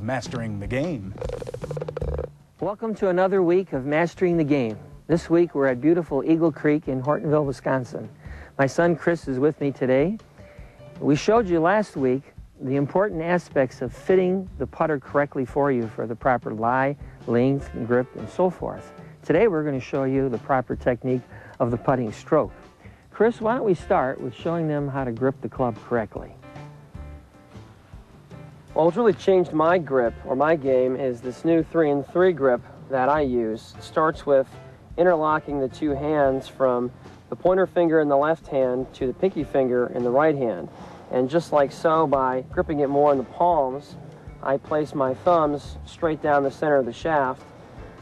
of Mastering the Game. Welcome to another week of Mastering the Game. This week we're at beautiful Eagle Creek in Hortonville, Wisconsin. My son Chris is with me today. We showed you last week the important aspects of fitting the putter correctly for you for the proper lie, length, grip, and so forth. Today we're going to show you the proper technique of the putting stroke. Chris, why don't we start with showing them how to grip the club correctly? Well, what's really changed my grip, or my game, is this new 3-in-3 grip that I use. It starts with interlocking the two hands from the pointer finger in the left hand to the pinky finger in the right hand. And just like so, by gripping it more in the palms, I place my thumbs straight down the center of the shaft.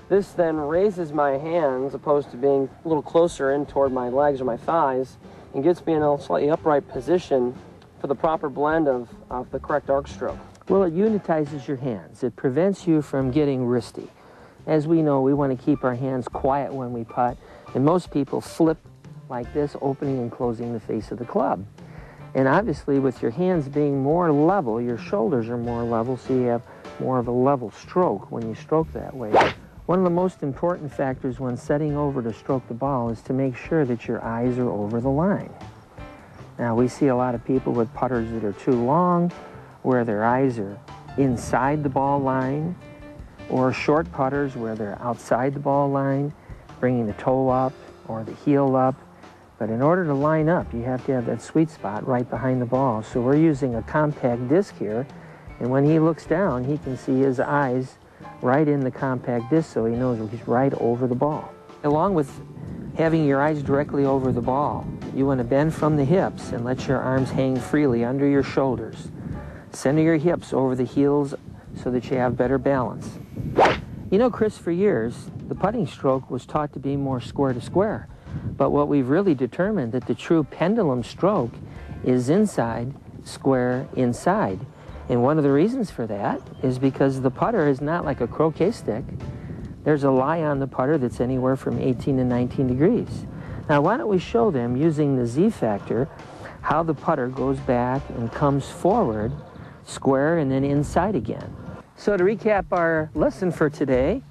This then raises my hands, opposed to being a little closer in toward my legs or my thighs, and gets me in a slightly upright position for the proper blend of the correct arc stroke. Well, it unitizes your hands. It prevents you from getting wristy. As we know, we want to keep our hands quiet when we putt, and most people flip like this, opening and closing the face of the club. And obviously, with your hands being more level, your shoulders are more level, so you have more of a level stroke when you stroke that way. One of the most important factors when setting over to stroke the ball is to make sure that your eyes are over the line. Now, we see a lot of people with putters that are too long, where their eyes are inside the ball line, or short putters where they're outside the ball line, bringing the toe up or the heel up. But in order to line up, you have to have that sweet spot right behind the ball. So we're using a compact disc here, and when he looks down, he can see his eyes right in the compact disc, so he knows he's right over the ball. Along with having your eyes directly over the ball, you want to bend from the hips and let your arms hang freely under your shoulders. Center your hips over the heels so that you have better balance. You know, Chris, for years, the putting stroke was taught to be more square to square. But what we've really determined that the true pendulum stroke is inside, square, inside. And one of the reasons for that is because the putter is not like a croquet stick. There's a lie on the putter that's anywhere from 18 to 19 degrees. Now, why don't we show them, using the Z factor, how the putter goes back and comes forward, square, and then inside again. So to recap our lesson for today,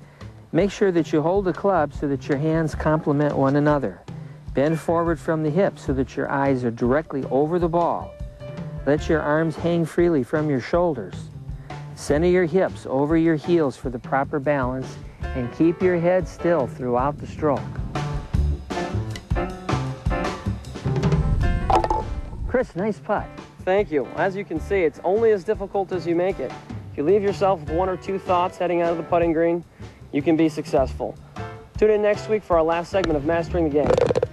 make sure that you hold the club so that your hands complement one another. Bend forward from the hips so that your eyes are directly over the ball. Let your arms hang freely from your shoulders. Center your hips over your heels for the proper balance, and keep your head still throughout the stroke. Chris, nice putt. Thank you. As you can see, it's only as difficult as you make it. If you leave yourself with one or two thoughts heading out of the putting green, you can be successful. Tune in next week for our last segment of Mastering the Game.